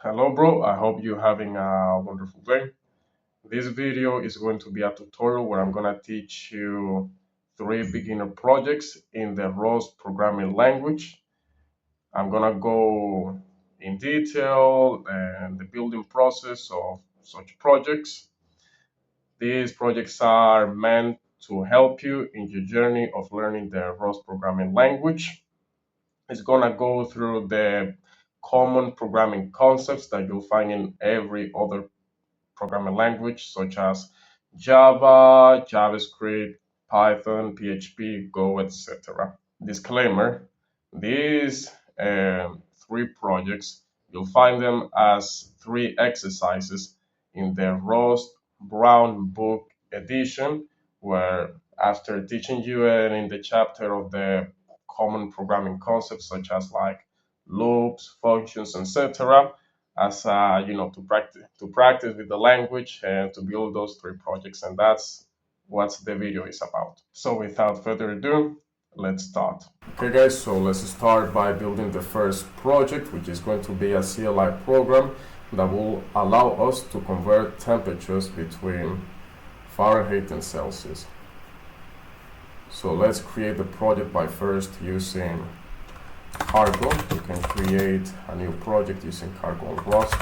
Hello, bro. I hope you're having a wonderful day. This video is going to be a tutorial where I'm going to teach you three beginner projects in the Rust programming language. I'm going to go in detail and the building process of such projects. These projects are meant to help you in your journey of learning the Rust programming language. It's going to go through the common programming concepts that you'll find in every other programming language such as Java, JavaScript, Python, PHP, Go, etc. Disclaimer, these three projects, you'll find them as three exercises in the Rust Brown Book edition, where after teaching you in the chapter of the common programming concepts such as like loops, functions, etc., as to practice with the language and to build those three projects, and that's what the video is about. So without further ado, let's start. Okay guys, so let's start by building the first project, which is going to be a CLI program that will allow us to convert temperatures between Fahrenheit and Celsius. So let's create the project by first using Cargo. You can create a new project using Cargo on Rust,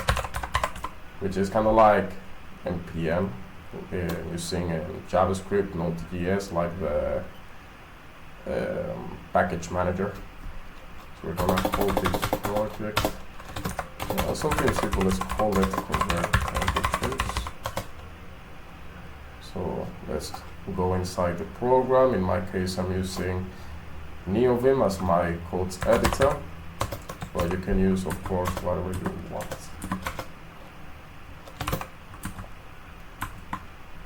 which is kind of like npm using JavaScript, Node.js, like the package manager. So we're gonna call this project something simple. Let's call it convert temperatures. So let's go inside the program. In my case, I'm using NeoVim as my codes editor, but you can use, of course, whatever you want.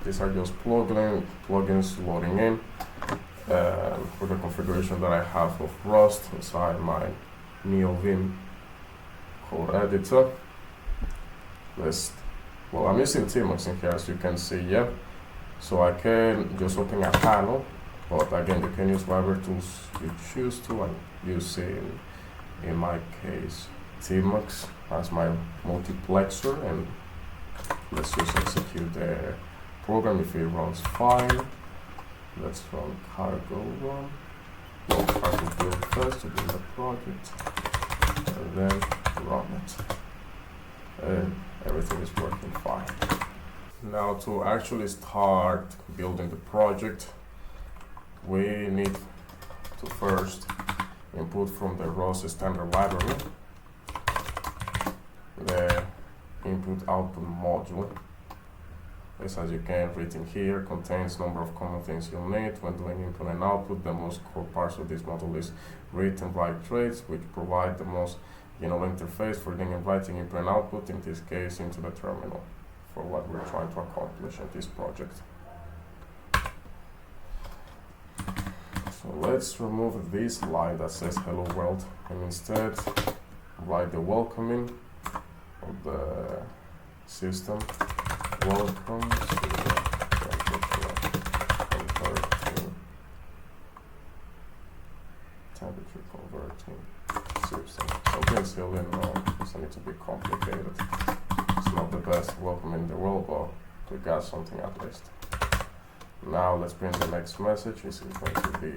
These are just plugins loading in for the configuration that I have of Rust inside my NeoVim code editor. I'm using Tmux in here, as you can see, yeah. So I can just open a panel, but again, you can use whatever tools you choose to. I'm using, in my case, Tmux as my multiplexer, and let's just execute the program. If it runs fine, let's run cargo run. Well, cargo build first to build the project, and then run it. And everything is working fine. Now to actually start building the project, we need to first input from the Rust standard library the input-output module. This, as you can read in here, contains number of common things you'll need when doing input and output. The most core parts of this module is read and write traits, which provide the most general interface for reading and writing input and output, in this case into the terminal, for what we're trying to accomplish in this project. So let's remove this line that says hello world and instead write the welcoming of the system. Welcome to the temperature converting system. Something silly and wrong, doesn't need to be complicated. It's not the best welcome in the world, but we got something at least. Now let's print the next message, which is going to be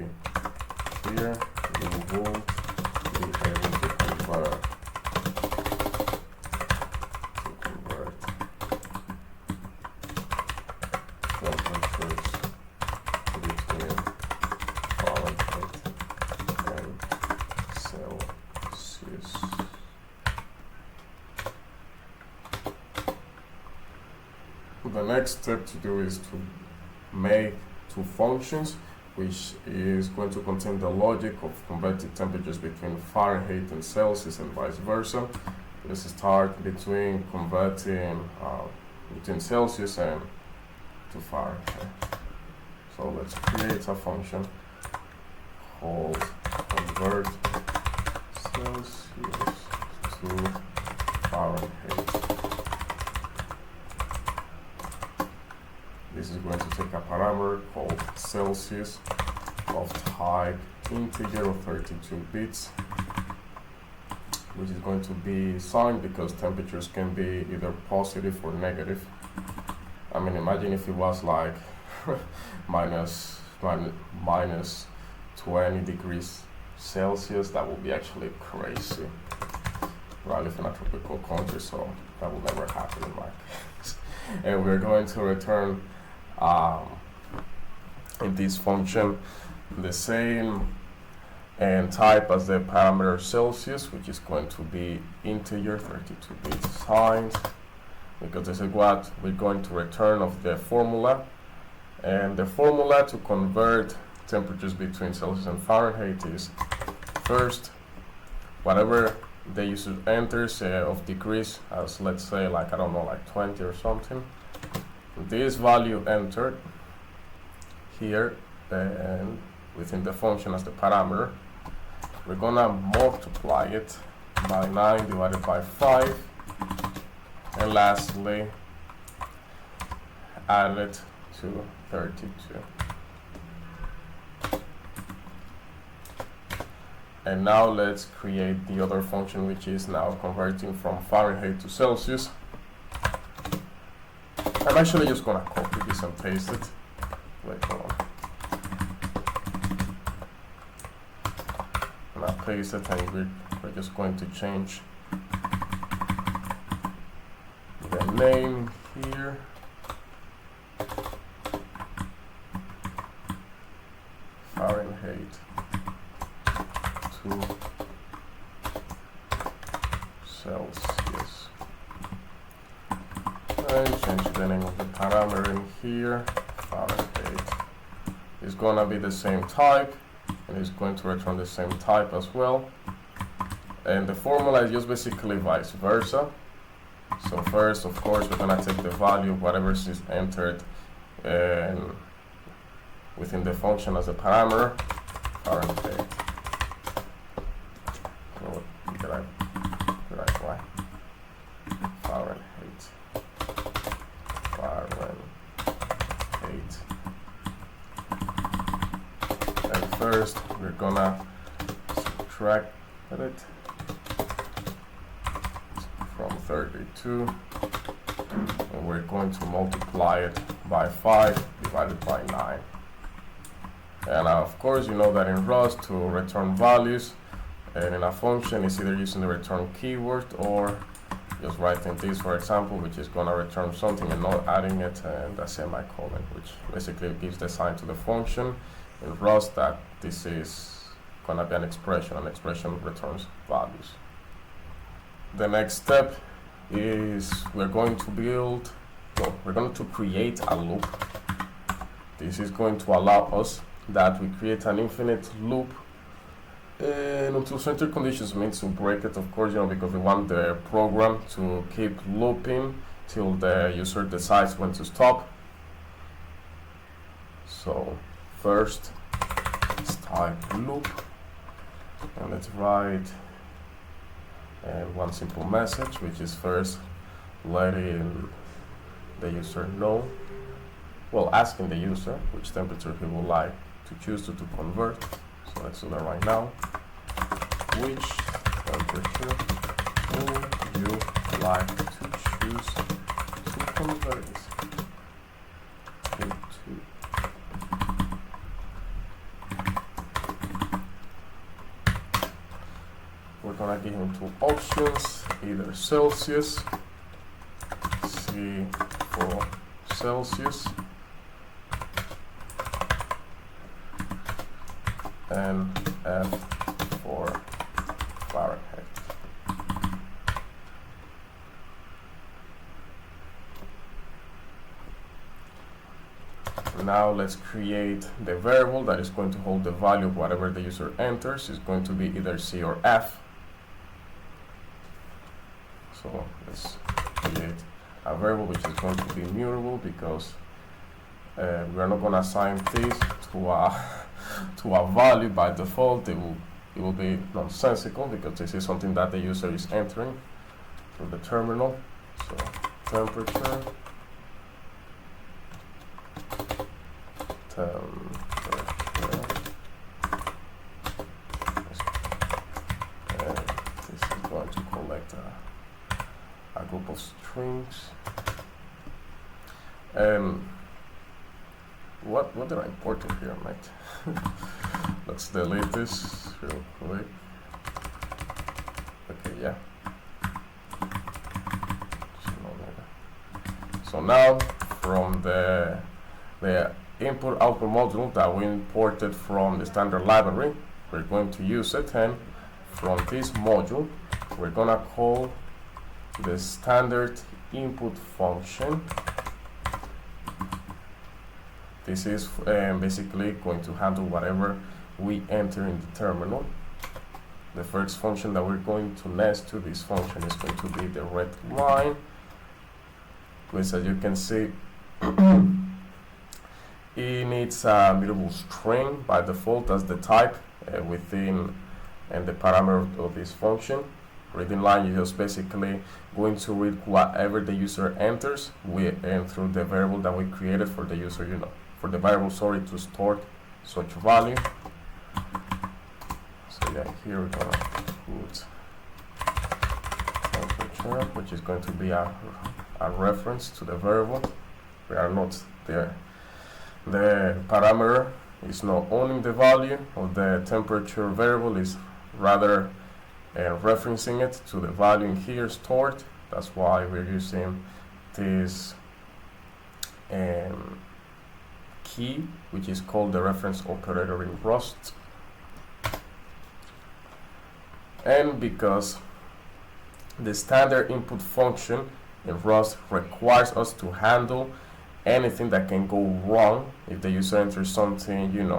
here. You will be able to convert temperatures between Fahrenheit and Celsius. The next step to do is to make two functions, which is going to contain the logic of converting temperatures between Fahrenheit and Celsius and vice versa. Let's start between converting between Celsius and to Fahrenheit. So let's create a function called convert Celsius to Fahrenheit. This is going to take a parameter called Celsius of type integer of 32 bits. which is going to be signed because temperatures can be either positive or negative. I mean, imagine if it was like minus 20 degrees Celsius. That would be actually crazy. I live in a tropical country, so that will never happen in my case. And we're going to return in this function the same and type as the parameter Celsius, which is going to be integer 32 bits signed, because this is what we're going to return of the formula. And the formula to convert temperatures between Celsius and Fahrenheit is first whatever the user enters of degrees, as let's say like, I don't know, like 20 or something. This value entered here and within the function as the parameter, we're gonna multiply it by 9 divided by 5, and lastly add it to 32. And now let's create the other function, which is now converting from Fahrenheit to Celsius. I'm actually just gonna copy this and paste it. Wait, hold on. And I'll paste it, and we're just going to change the name here. Fahrenheit to Celsius. And change the name of the parameter in here. Fahrenheit is gonna be the same type, and it's going to return the same type as well. And the formula is just basically vice versa. So first, of course, we're gonna take the value of whatever is entered within the function as a parameter, Fahrenheit. Oh, did I why? Fahrenheit. And first, we're gonna subtract it from 32, and we're going to multiply it by 5 divided by 9. And of course, you know that in Rust, to return values and in a function, is either using the return keyword or just writing this, for example, which is going to return something and not adding it and a semicolon, which basically gives the sign to the function in Rust that this is going to be an expression. An expression returns values. The next step is we're going to create a loop. This is going to allow us that we create an infinite loop, and until certain conditions means to break it, of course, because we want the program to keep looping till the user decides when to stop. So first, let's type loop, and let's write one simple message, which is first letting the user know, well, asking the user which temperature he would like to choose to convert. So let's do that right now. Which temperature would you like to choose to convert into? We're gonna give him two options, either Celsius, C for Celsius, and F for Fahrenheit. Now let's create the variable that is going to hold the value of whatever the user enters. It's going to be either C or F. So let's create a variable which is going to be mutable, because we're not going to assign this to a value by default. It will be nonsensical, because this is something that the user is entering through the terminal. So temperature, and this is going to group of strings. And what did I import it here, mate? Let's delete this real quick. Okay, yeah. So now from the input output module that we imported from the standard library, we're going to use it, and from this module we're gonna call the standard input function. This is basically going to handle whatever we enter in the terminal. The first function that we're going to nest to this function is going to be the red line, which, as you can see, it needs a mutable string by default as the type within the parameter of this function. Reading line, you're just basically going to read whatever the user enters and through the variable that we created for the user, for the variable, sorry, to store such value. So yeah, here we're gonna put temperature, which is going to be a reference to the variable. We are not there. The parameter is not owning the value of the temperature variable, is rather referencing it to the value in here stored. That's why we're using this key, which is called the reference operator in Rust. And because the standard input function in Rust requires us to handle anything that can go wrong if the user enters something,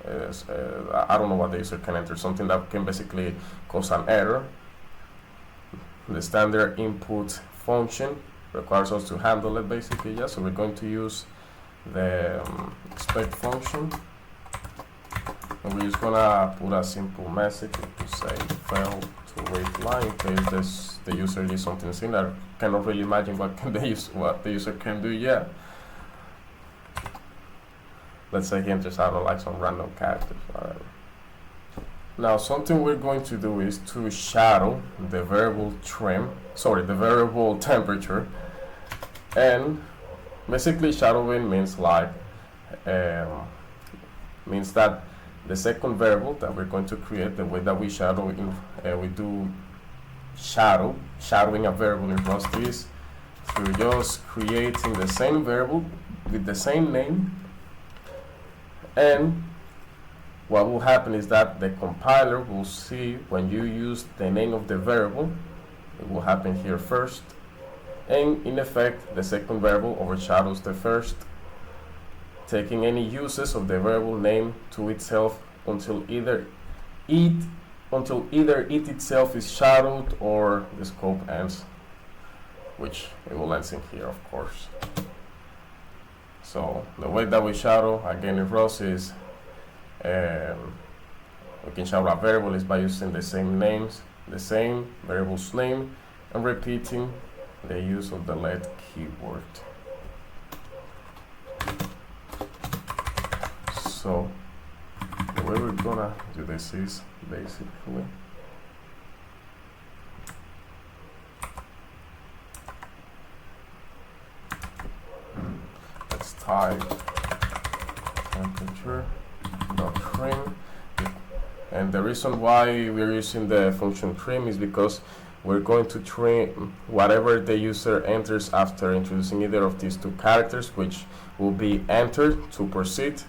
I don't know what the user can enter, something that can basically cause an error. The standard input function requires us to handle it basically, yeah. So we're going to use the expect function, and we're just gonna put a simple message to say fail to read line in case the user did something similar. Cannot really imagine what the user can do yet. Let's say he enters, I don't like some random characters, whatever. Now something we're going to do is to shadow the variable the variable temperature. And basically shadowing means means that the second variable that we're going to create, the way that we shadow we do shadowing a variable in Rust is through just creating the same variable with the same name. And what will happen is that the compiler will see when you use the name of the variable, it will happen here first, and in effect the second variable overshadows the first, taking any uses of the variable name to itself until either it itself is shadowed or the scope ends, which it will end in here, of course. So the way that we shadow again in Rust is we can shadow a variable is by using the same variable's name, and repeating the use of the let keyword. So the way we're gonna do this is basically let's type temperature dot trim, and the reason why we're using the function trim is because we're going to trim whatever the user enters after introducing either of these two characters, which will be entered to proceed.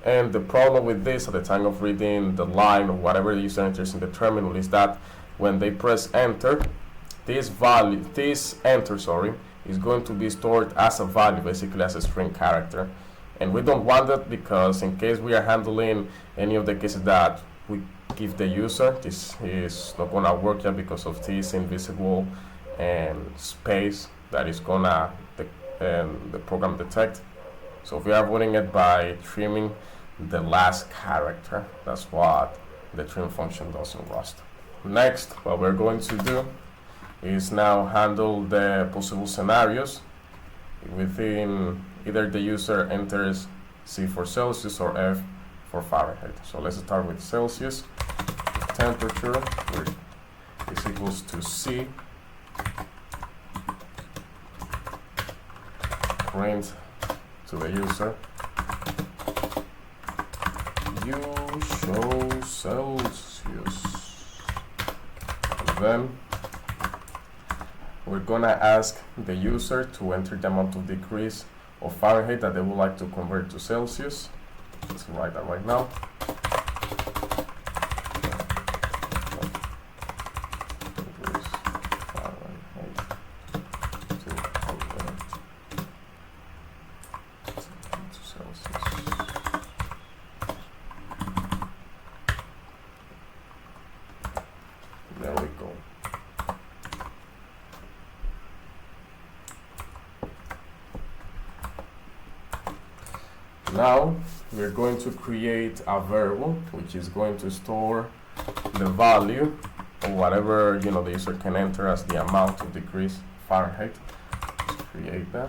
And the problem with this at the time of reading the line or whatever the user enters in the terminal is that when they press enter, this enter is going to be stored as a value, basically as a string character. And we don't want that, because in case we are handling any of the cases that we give the user, this is not gonna work yet because of this invisible space that is gonna the program detect. So we are avoiding it by trimming the last character. That's what the trim function does in Rust. Next, what we're going to do is now handle the possible scenarios within either the user enters C for Celsius or F for Fahrenheit. So let's start with Celsius. Temperature is equals to C print to the user, you show Celsius. And then we're gonna ask the user to enter the amount of decrease of Fahrenheit that they would like to convert to Celsius. Let's write that right now. There we go. Now we're going to create a variable which is going to store the value or whatever the user can enter as the amount of decrease Fahrenheit. Let's create that.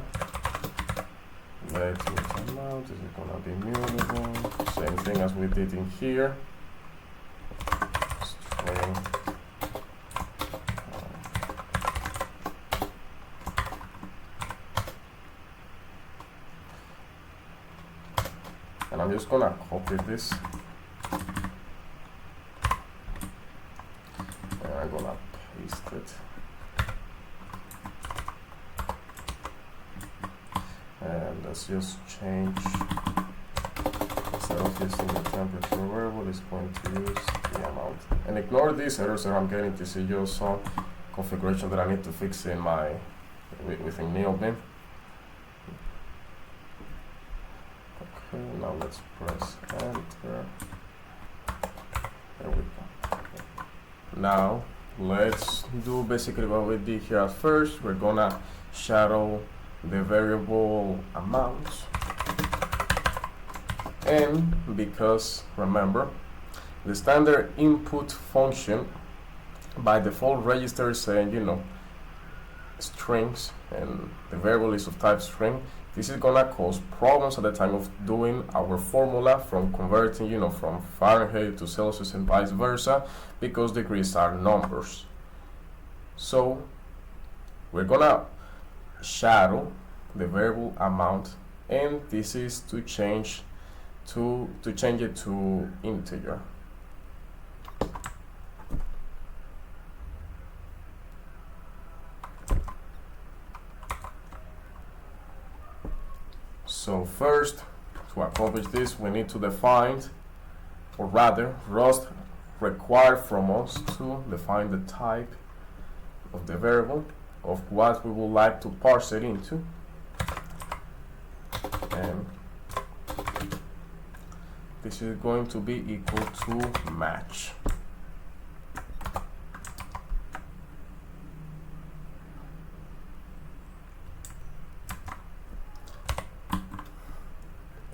Let's use amount. This is gonna be mutable. Same thing as we did in here. String. And I'm just gonna copy this, and I'm gonna paste it, and let's just change, instead of using the temperature variable, it's going to use the amount. And ignore these errors that I'm getting. This is just some configuration that I need to fix in my within NeoBeam. Now let's press enter. There we go. Okay. Now let's do basically what we did here at first. We're gonna shadow the variable amount, and because remember the standard input function by default registers saying strings, and the variable is of type string. This is gonna cause problems at the time of doing our formula from converting, from Fahrenheit to Celsius and vice versa, because degrees are numbers. So we're gonna shadow the variable amount, and this is to change it to integer. So first, to accomplish this, we need to define, or rather, Rust required from us to define the type of the variable of what we would like to parse it into. And this is going to be equal to match.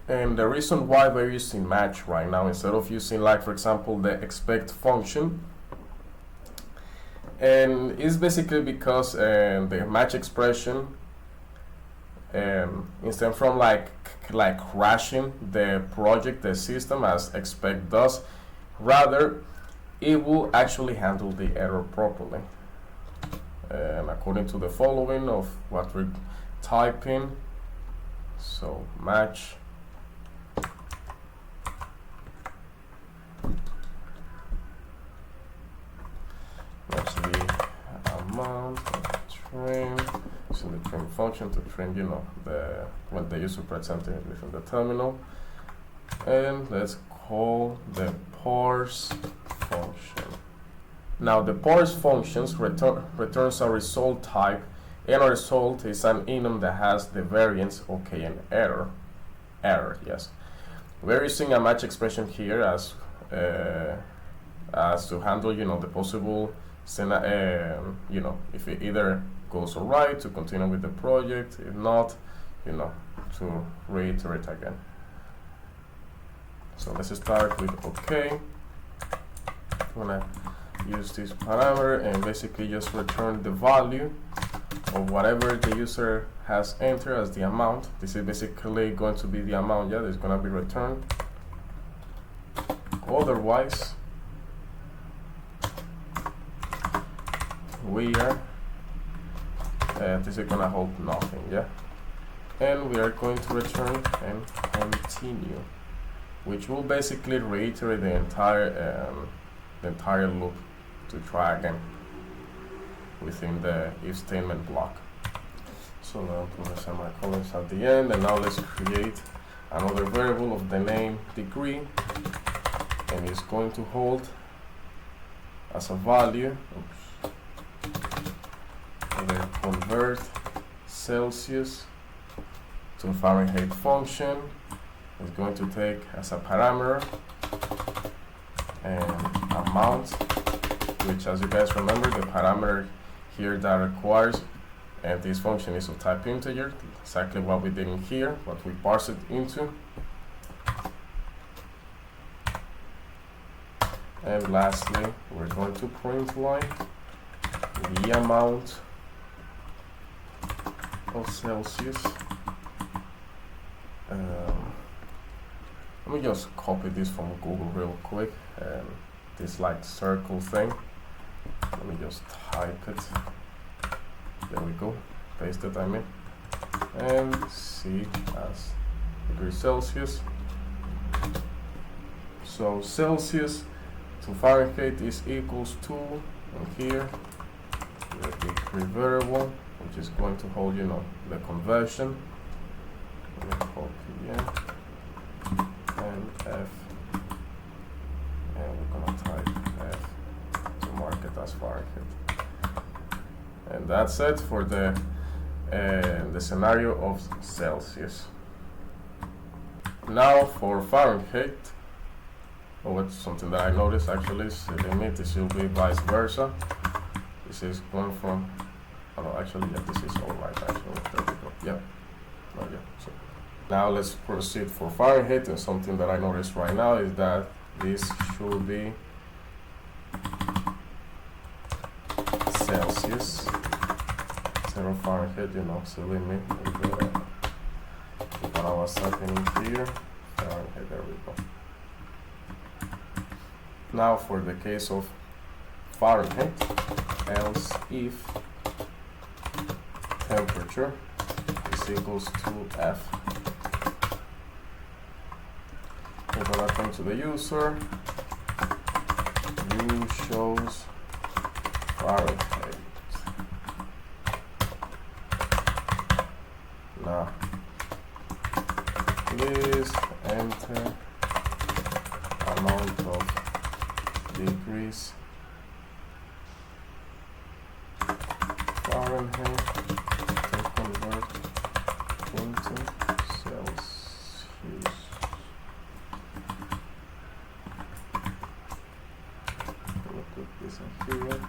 And the reason why we're using match right now instead of using, like, for example, the expect function, and it's basically because the match expression, instead from like crashing the project, the system, as expect does, rather it will actually handle the error properly. And according to the following of what we're typing, so match the amount of trim, using the trim function to trim, when the user presents it within the terminal. And let's call the parse function. Now the parse functions returns a result type, and a result is an enum that has the variance OK and error. Yes. We're using a match expression here as to handle the possible if it either goes all right, to continue with the project, if not, to reiterate again. So let's start with OK. I'm gonna use this parameter and basically just return the value of whatever the user has entered as the amount. This is basically going to be the amount, that's gonna be returned. Otherwise, this is gonna hold nothing, and we are going to return and continue, which will basically reiterate the entire loop to try again within the if statement block. So now put a semicolons at the end, and now let's create another variable of the name degree, and it's going to hold as a value the convert Celsius to Fahrenheit function. Is going to take as a parameter and amount, which, as you guys remember, the parameter here that requires and this function is of type integer, exactly what we did in here, what we parse it into. And lastly, we're going to print line the amount of Celsius. Let me just copy this from Google real quick, and this like circle thing. Let me just type it. There we go. Paste it, I mean. And C as degrees Celsius. So Celsius to Fahrenheit is equals to, and here the degree variable, which is going to hold, you know, the conversion. Let me copy and F, and we're gonna type F to mark it as Fahrenheit. And that's it for the scenario of Celsius. Now for Fahrenheit, it's something that I noticed actually is the limit. It should be vice versa. This is going from, oh no, actually, yeah, this is all right, actually. There we go. Yeah. Oh, yeah. So now let's proceed for Fahrenheit, and something that I noticed right now is that this should be Celsius, 0 Fahrenheit, you know, so limit. What I was typing in here, Fahrenheit, there we go. Now for the case of Fahrenheit, else if temperature is equals to F, we're gonna come to the user, view shows Fahrenheit. Now please enter amount of degrees Fahrenheit to convert into Celsius. I'm gonna put this in here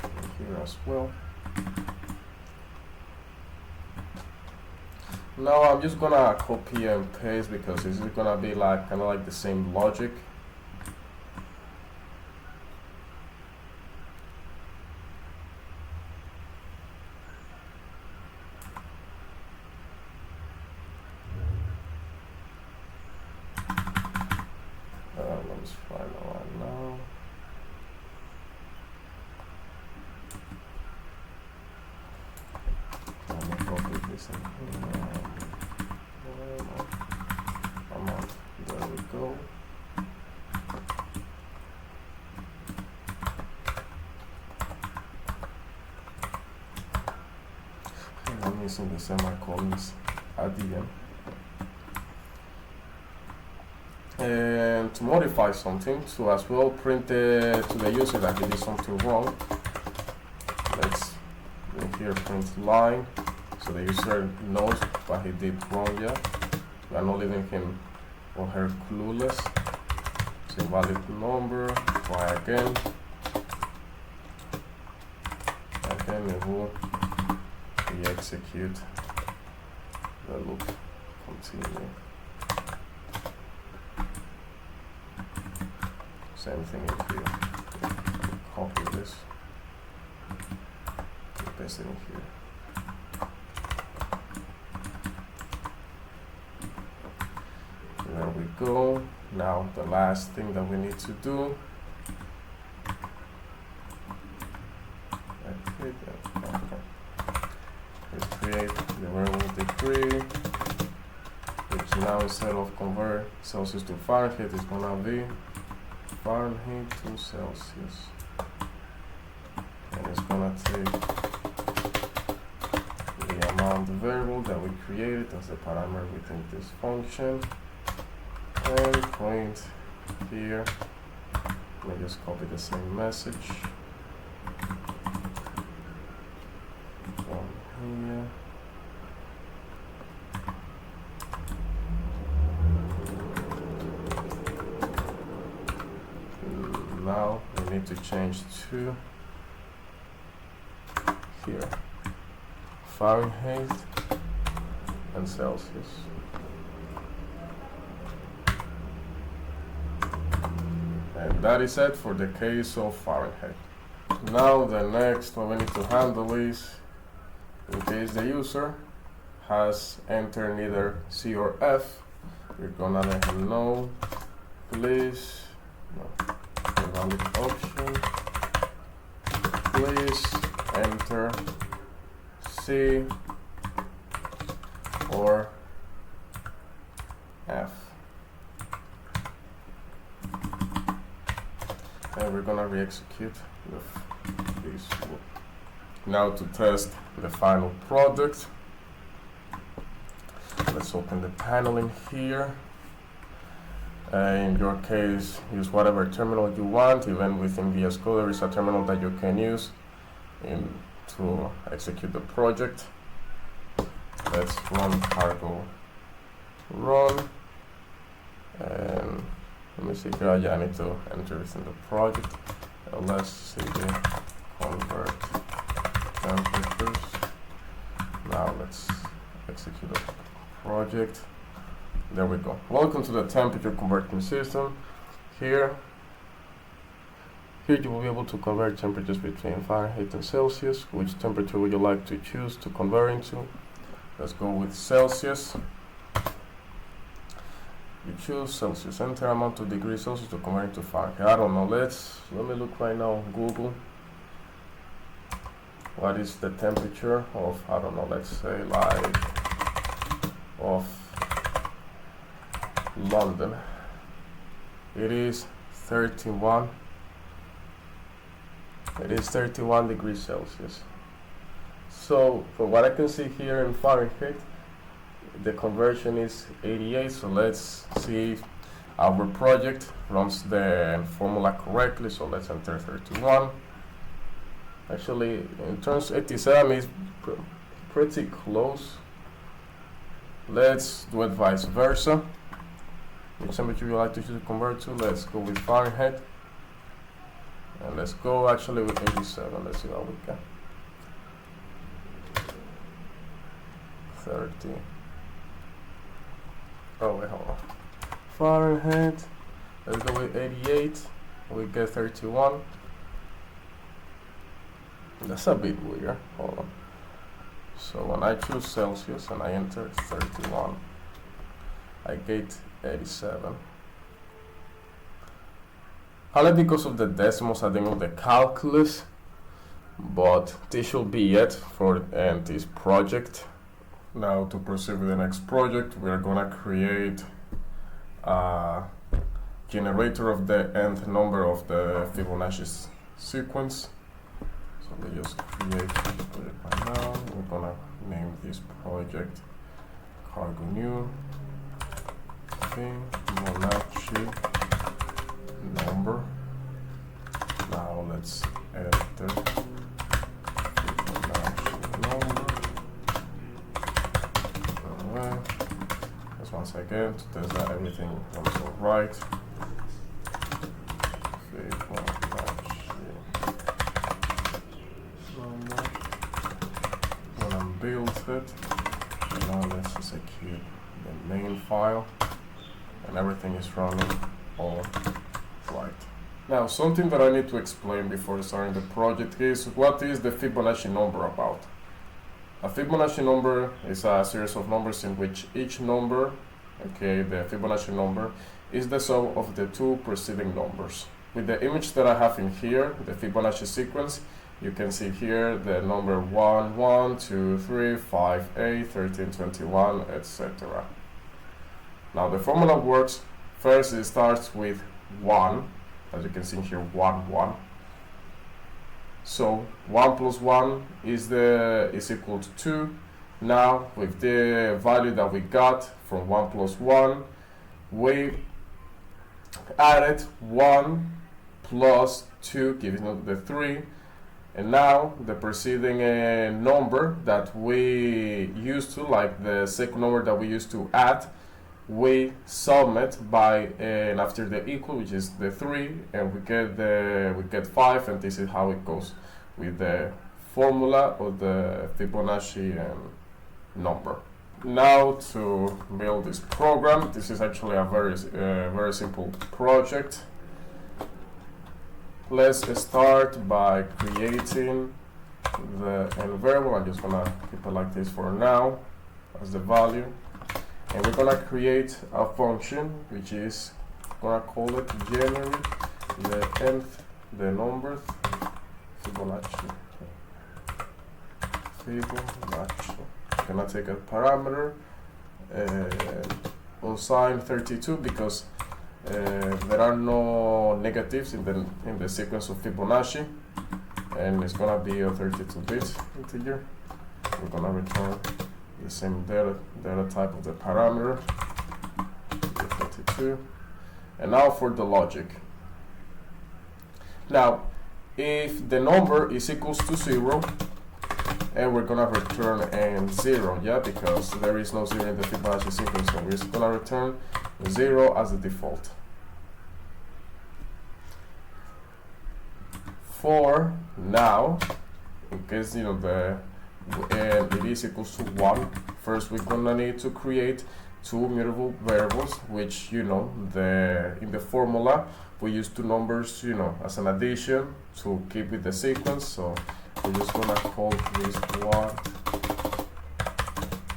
and here as well. Now I'm just gonna copy and paste because this is gonna be like kind of like the same logic. Let's find the one now. Let me copy this in here. Amount. There we go. And I'm using the semicolons at the end. And to modify something, to as well print to the user that he did something wrong, let's in here print line, so the user knows what he did wrong. Yeah, we are not leaving him or her clueless. It's a valid number. Try again, and then it will re-execute the loop. Continue. Same thing in here. Copy this, paste it in here. There we go. Now the last thing that we need to do is create the variable degree, which now instead of convert Celsius to Fahrenheit is gonna be Fahrenheit to Celsius, and it's gonna take the amount of variable that we created as the parameter within this function, and print here. Let me just copy the same message from here. Now we need to change to here, Fahrenheit and Celsius. And that is it for the case of Fahrenheit. Now the next one we need to handle is, in case the user has entered either C or F, we're gonna let him know, please, invalid option, please enter C or F. And we're gonna re-execute this. Now to test the final product, let's open the panel in here. In your case, use whatever terminal you want. Even within VS Code, there is a terminal that you can use to execute the project. Let's run cargo run, and let me see here. I need to enter this in the project. Let's see the convert temperatures. Now let's execute the project. There we go. Welcome to the temperature converting system. Here you will be able to convert temperatures between Fahrenheit and Celsius. Which temperature would you like to choose to convert into? Let's go with Celsius. You choose Celsius. Enter amount of degrees Celsius to convert into Fahrenheit. I don't know. Let me look right now on Google. What is the temperature of, I don't know, let's say like of London? It is 31. It is 31 degrees Celsius. So from what I can see here in Fahrenheit, the conversion is 88. So let's see if our project runs the formula correctly. So let's enter 31. Actually, in terms of 87 is pretty close. Let's do it vice versa. Which temperature you like to choose to convert to? Let's go with Fahrenheit. And let's go actually with 87. Let's see what we get. 30. Oh wait, hold on. Fahrenheit. Let's go with 88. We get 31. That's a bit weird. Hold on. So when I choose Celsius and I enter 31, I get 87. Probably because of the decimals at the end of the calculus, but this should be it for this project. Now to proceed with the next project, we're gonna create a generator of the nth number of the Fibonacci sequence. So we just create this project right now. We're gonna name this project cargo new Fibonacci number. Now let's enter Fibonacci number. Alright. Just once again to test that everything runs alright. Fibonacci number. When I build it, now let's execute the main file, and everything is running all right. Now, something that I need to explain before starting the project is, what is the Fibonacci number about? A Fibonacci number is a series of numbers in which each number, okay, the Fibonacci number, is the sum of the two preceding numbers. With the image that I have in here, the Fibonacci sequence, You can see here the number 1, 1, 2, 3, 5, 8, 13, 21, etc. Now the formula works. First it starts with 1, as you can see here, 1, 1. So 1 plus 1 is equal to 2. Now with the value that we got from 1 plus 1, we added 1 plus 2, giving us the 3. And now the preceding number that we used to, like the second number that we used to add, we sum it by and after the equal, which is the 3, and we get 5, and this is how it goes with the formula of the Fibonacci number. Now to build this program, this is actually a very simple project. Let's start by creating the n variable. I'm just gonna keep it like this for now as the value, and we're gonna create a function which is gonna call it generate the number Fibonacci. I'm gonna take a parameter unsigned 32 because there are no negatives in the sequence of Fibonacci, and it's gonna be a 32-bit integer. We're gonna return the same data type of the parameter, 32. And now for the logic. Now, if the number is equals to 0, and we're gonna return 0, yeah, because there is no 0 in the Fibonacci sequence, so we're just gonna return 0 as the default. For now, in case it is equals to 1, first we're gonna need to create two mutable variables, which in the formula we use two numbers as an addition to keep with the sequence. So we're just gonna call this 1,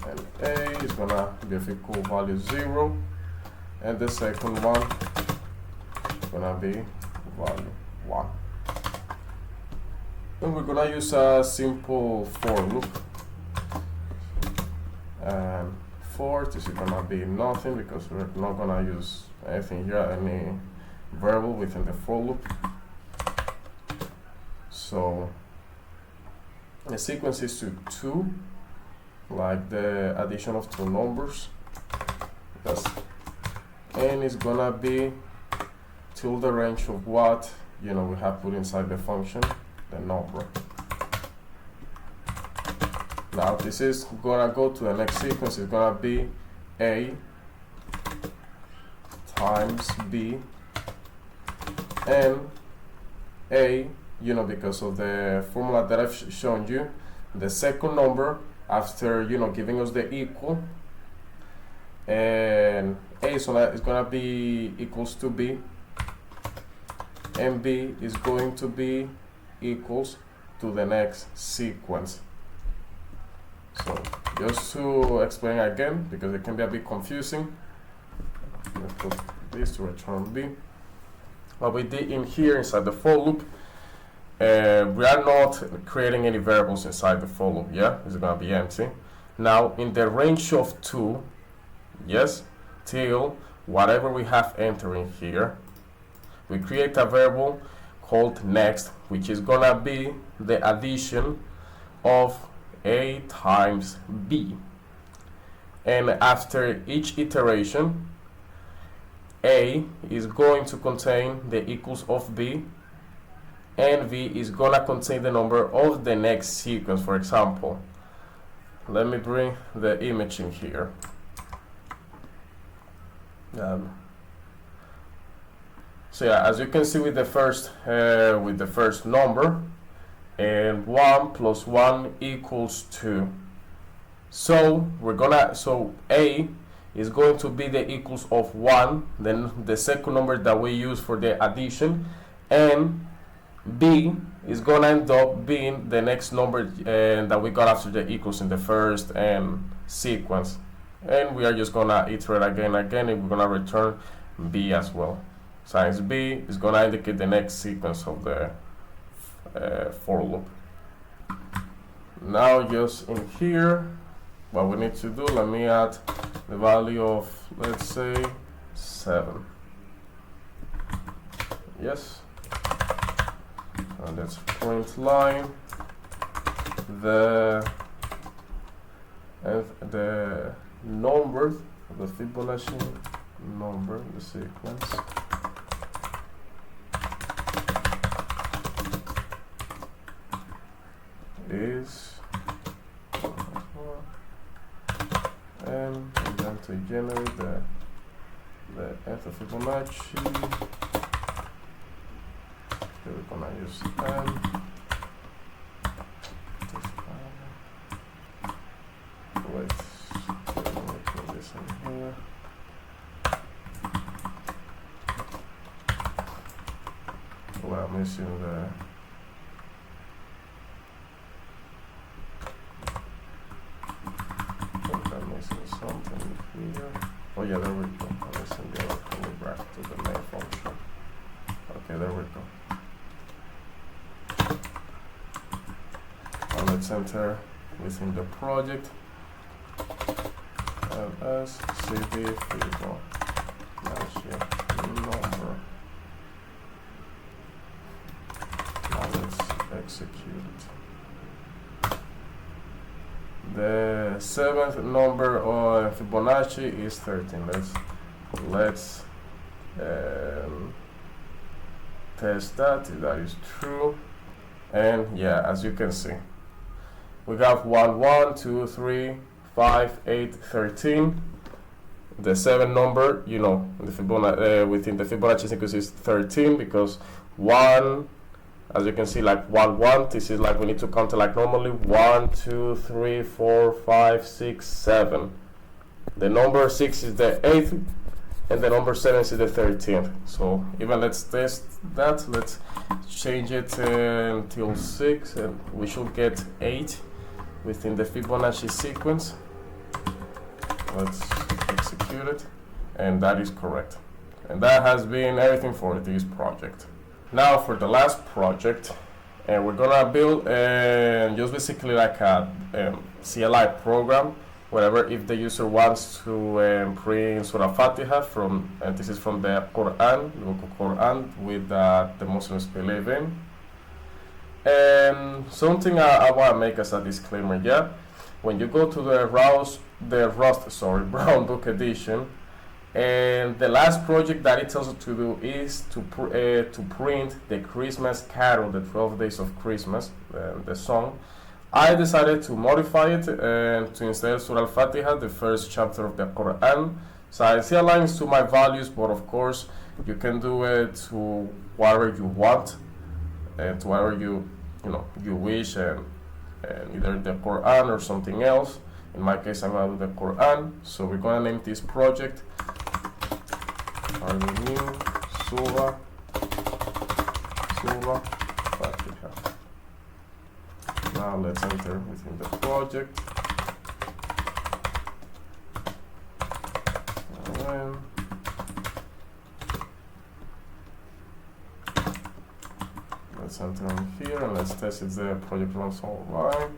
and A is gonna be of equal value 0, and the second one is gonna be value 1. And we're gonna use a simple for loop. And for this is gonna be nothing because we're not gonna use anything here, any variable within the for loop. So the sequence is to 2, like the addition of two numbers. That's n is gonna be till the range of what we have put inside the function, the number. Now this is gonna go to the next sequence. It's gonna be A times B, and A, because of the formula that I've shown you, the second number after giving us the equal, and A is gonna be equals to B, and B is going to be equals to the next sequence. So just to explain again, because it can be a bit confusing, I'm going to put this to return B. What we did in here inside the for loop, we are not creating any variables inside the for loop, yeah? It's going to be empty. Now in the range of 2, yes, till whatever we have entering here, we create a variable called next, which is gonna be the addition of A times B. And after each iteration, A is going to contain the equals of B, and B is gonna contain the number of the next sequence. For example, let me bring the image in here. So yeah, as you can see with the first number, and 1 plus 1 equals 2. So A is going to be the equals of 1, then the second number that we use for the addition, and B is going to end up being the next number that we got after the equals in the first sequence. And we are just going to iterate again, and we're going to return B as well. Since B is going to indicate the next sequence of the for loop. Now just in here, what we need to do, let me add the value of, let's say, 7. Yes. And let's print line the number, the Fibonacci number, the sequence is and then to generate the nth Fibonacci, we're gonna use n. Let's put this in here. Well, I'm missing the something here. Oh yeah, there we go. I'm missing the other coming back to the main function. Okay, there we go. Now let's enter within the project ls cv Fibonacci number. Now let's execute it. The 7th number of Fibonacci is 13. Let's test that if that is true. And yeah, as you can see, we have 1, 1, 2, 3, 5, 8, 13. The 7th number, you know, the within the Fibonacci sequence is 13 because 1, as you can see, like 1, 1, this is like we need to count it like normally. 1, 2, 3, 4, 5, 6, 7. The number 6 is the 8th, and the number 7 is the 13th. So even let's test that. Let's change it until 6, and we should get 8 within the Fibonacci sequence. Let's execute it, and that is correct. And that has been everything for this project. Now for the last project, we're gonna build just basically like a CLI program, whatever, if the user wants to print Surah Fatiha from, and this is from the Quran, the book of Quran, with the Muslims believe in. And something I want to make as a disclaimer, yeah, when you go to the Rust Brown Book Edition, and the last project that it tells you to do is to print the Christmas Carol, the 12 Days of Christmas, the song. I decided to modify it and to install Surah Al-Fatiha, the first chapter of the Quran. So I see aligns to my values, but of course you can do it to whatever you want and to whatever you wish, and either the Quran or something else. In my case, I'm going to do the Quran. So we're going to name this project new Surah Fatiha. Now let's enter within the project. And let's enter in here and let's test if the project runs online.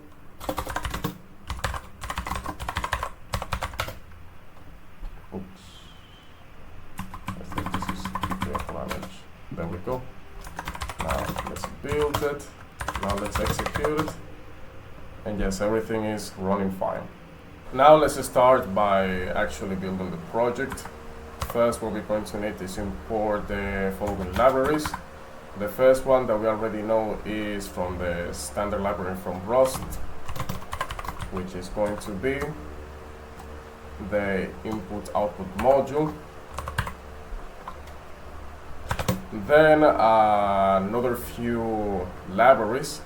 Oops. I think this is manage. There we go. Now let's build it. Now let's execute it. And yes, everything is running fine. Now let's start by actually building the project. First, what we're going to need is import the following libraries. The first one that we already know is from the standard library from Rust, which is going to be the input-output module. Then another few libraries,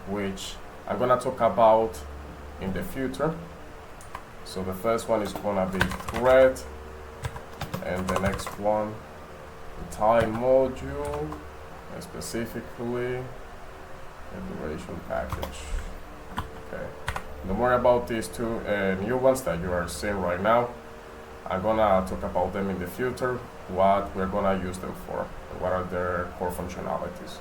which I'm gonna talk about in the future. So the first one is gonna be thread, and the next one, the time module, and specifically the duration package. Okay. Don't worry about these two new ones that you are seeing right now. I'm gonna talk about them in the future, what we're gonna use them for, and what are their core functionalities.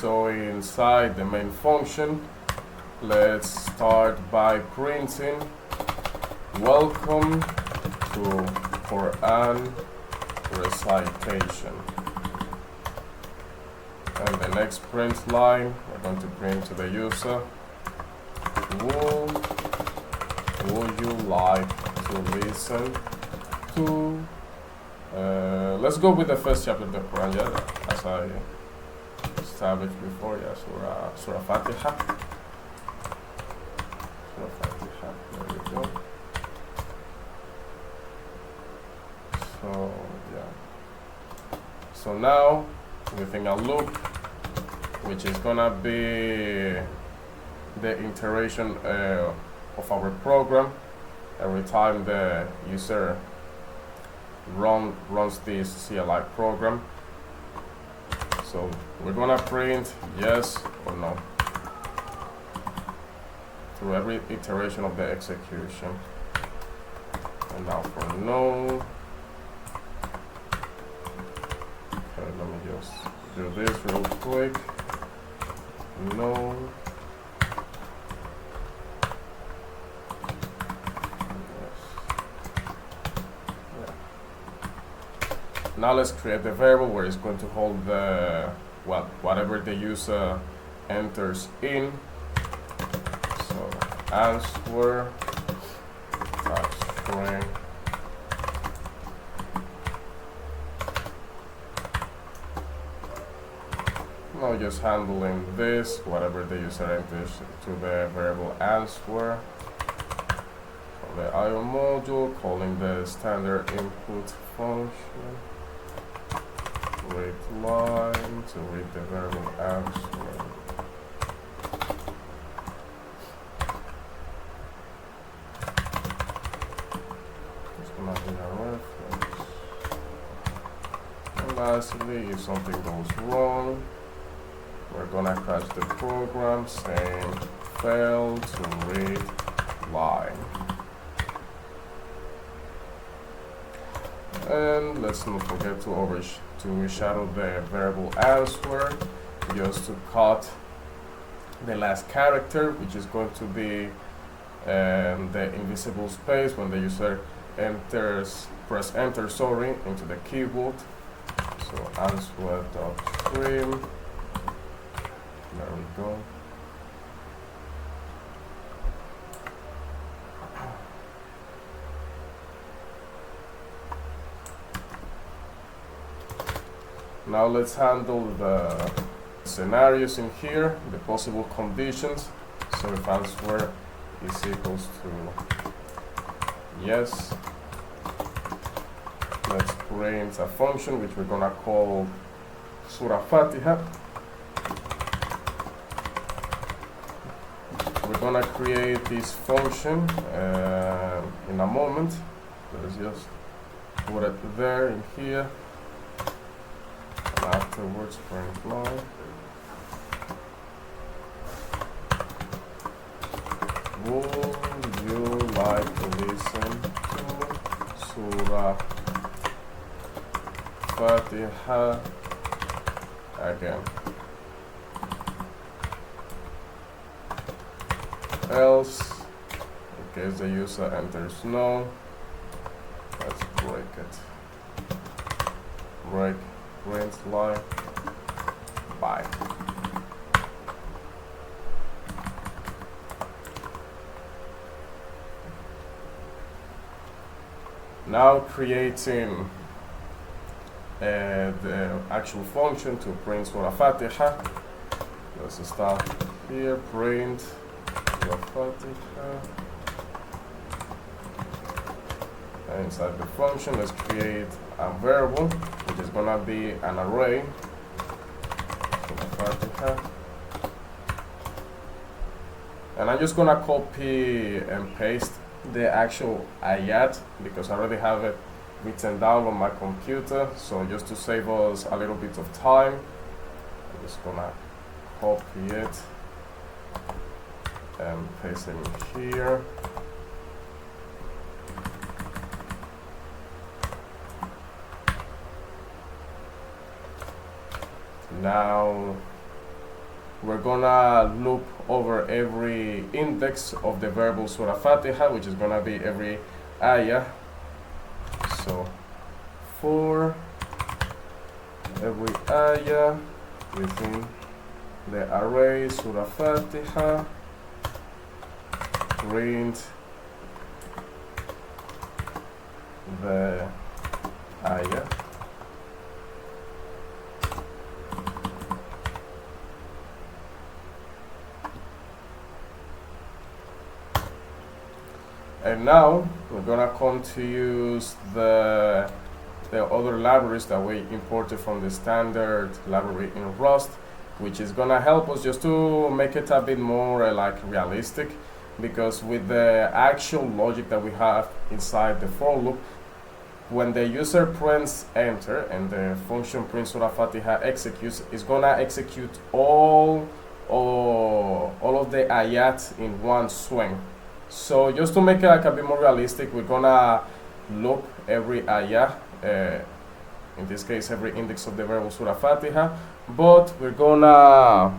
So inside the main function, let's start by printing welcome to Quran recitation. And the next print line, we're going to print to the user, would you like to listen to, let's go with the first chapter of the Quran, yeah, as I established before, yeah, Surah Fatiha. Surah Fatiha, there we go. So, yeah. So now, within a loop, which is gonna be the iteration of our program every time the user runs this CLI program. So we're gonna print yes or no through every iteration of the execution. And now for no, okay, let me just do this real quick. No. Now let's create the variable where it's going to hold the, well, whatever the user enters in. So answer type string. Now just handling this, whatever the user enters to the variable answer. The IO module, calling the standard input function. Read line to read the variable answer. It's gonna be a reference. And lastly, if something goes wrong, we're gonna crash the program saying fail to read line. And let's not forget to shadow the variable answer, just to cut the last character, which is going to be the invisible space when the user press enter, into the keyboard. So answer.trim, there we go. Now let's handle the scenarios in here, the possible conditions. So if answer is equals to yes, let's print a function which we're gonna call Surah Fatiha. We're gonna create this function in a moment. Let's just put it there in here. Afterwards, print line. Would you like to listen to Surah Fatiha again? Else, in case the user enters no, let's break it. Break. Print line by. Now creating the actual function to print Surah Fatiha. Let's start here, print Surah Fatiha. And inside the function, let's create a variable, which is gonna be an array. And I'm just gonna copy and paste the actual ayat because I already have it written down on my computer. So just to save us a little bit of time, I'm just gonna copy it and paste it in here. Now we're gonna loop over every index of the variable Surah Fatiha, which is gonna be every ayah. So for every ayah within the array Surah Fatiha, print the ayah. And now we're gonna come to use the other libraries that we imported from the standard library in Rust, which is gonna help us just to make it a bit more like realistic, because with the actual logic that we have inside the for loop, when the user prints enter and the function print Surah Fatiha executes, it's gonna execute all of the ayat in one swing. So just to make it like a bit more realistic, we're gonna loop every ayah, in this case every index of the variable Surah Fatiha, but we're gonna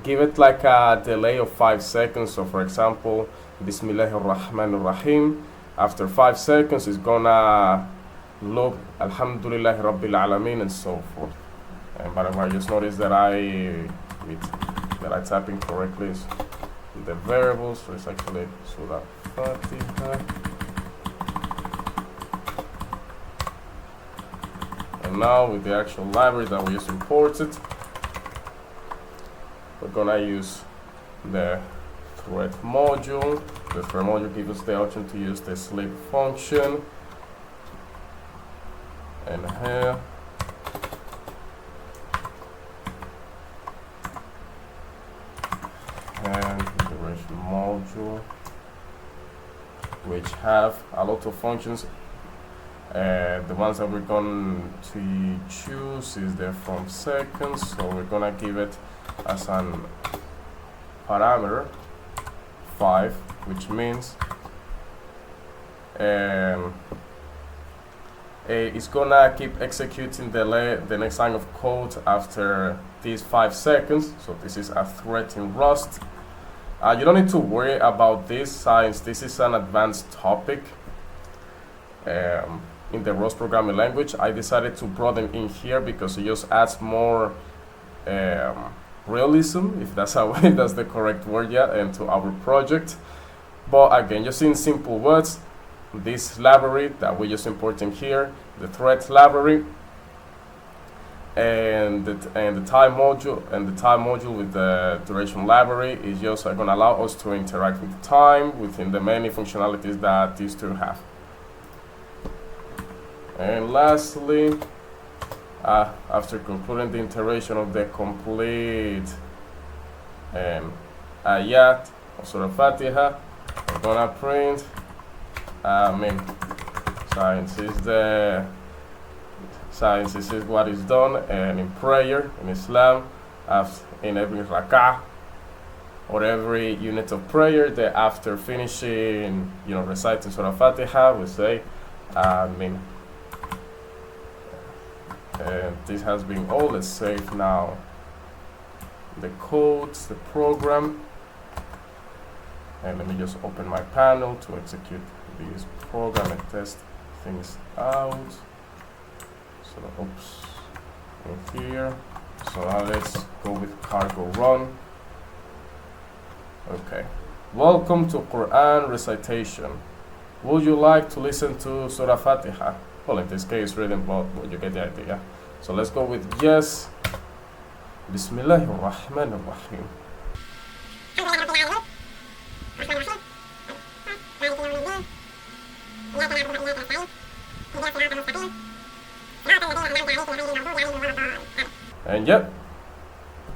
give it like a delay of 5 seconds. So for example, Bismillahir Rahmanir Rahim, after 5 seconds it's gonna loop Alhamdulillahi Rabbil Alameen and so forth. And by the way, just notice that I type incorrectly the variables, so it's actually Surah Fatiha. And now with the actual library that we just imported, we're gonna use the thread module. The thread module gives us the option to use the sleep function. And here and duration module, which have a lot of functions. The ones that we're going to choose is the from seconds, so we're gonna give it as an parameter 5, which means it's gonna keep executing the next line of code after these 5 seconds. So this is a thread in Rust. You don't need to worry about this, since this is an advanced topic in the Rust programming language. I decided to broaden in here because it just adds more realism, if that's that's the correct word yet, and to our project. But again, just in simple words, this library that we just importing here, the thread library, and the time module with the duration library is just going to allow us to interact with time within the many functionalities that these two have. And lastly, after concluding the iteration of the complete ayat of Surah Fatiha, we're gonna print science is what is done, and in prayer in Islam, in every rak'ah or every unit of prayer, that after finishing reciting Surah Fatiha, we say Amen. And this has been all. Let's save now the codes, the program, and let me just open my panel to execute this program and test things out. So oops, in here. So now let's go with cargo run. Okay, welcome to Quran recitation. Would you like to listen to Surah Fatiha? Well, in this case, reading, but you get the idea. So let's go with yes. Bismillahir Rahmanir Rahim. And yep,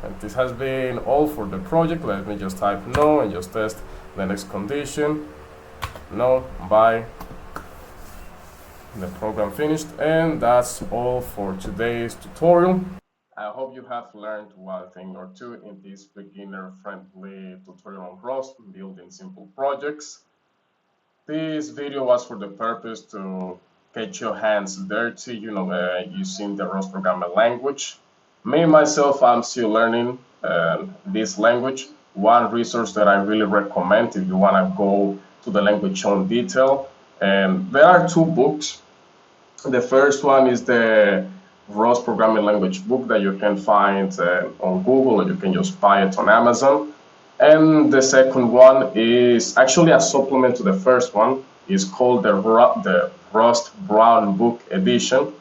and this has been all for the project. Let me just type no and just test the next condition. No, bye. The program finished, and that's all for today's tutorial. I hope you have learned one thing or two in this beginner-friendly tutorial on Rust, building simple projects. This video was for the purpose to get your hands dirty, using the Rust programming language. Me myself, I'm still learning this language. One resource that I really recommend if you want to go to the language on detail, and there are two books. The first one is the Rust programming language book that you can find on Google, or you can just buy it on Amazon. And the second one is actually a supplement to the first one. It's called the Rust Brown Book Edition.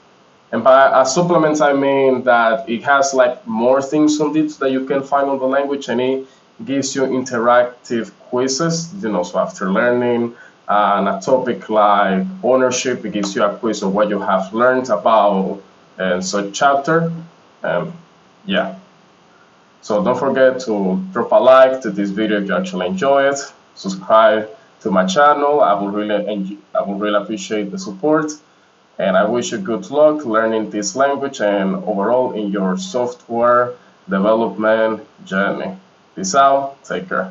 And by a supplement, I mean that it has like more things on it that you can find on the language, and it gives you interactive quizzes. So after learning a topic like ownership, it gives you a quiz of what you have learned about such chapter. Yeah. So don't forget to drop a like to this video if you actually enjoy it. Subscribe to my channel. I will really appreciate the support. And I wish you good luck learning this language and overall in your software development journey. Peace out. Take care.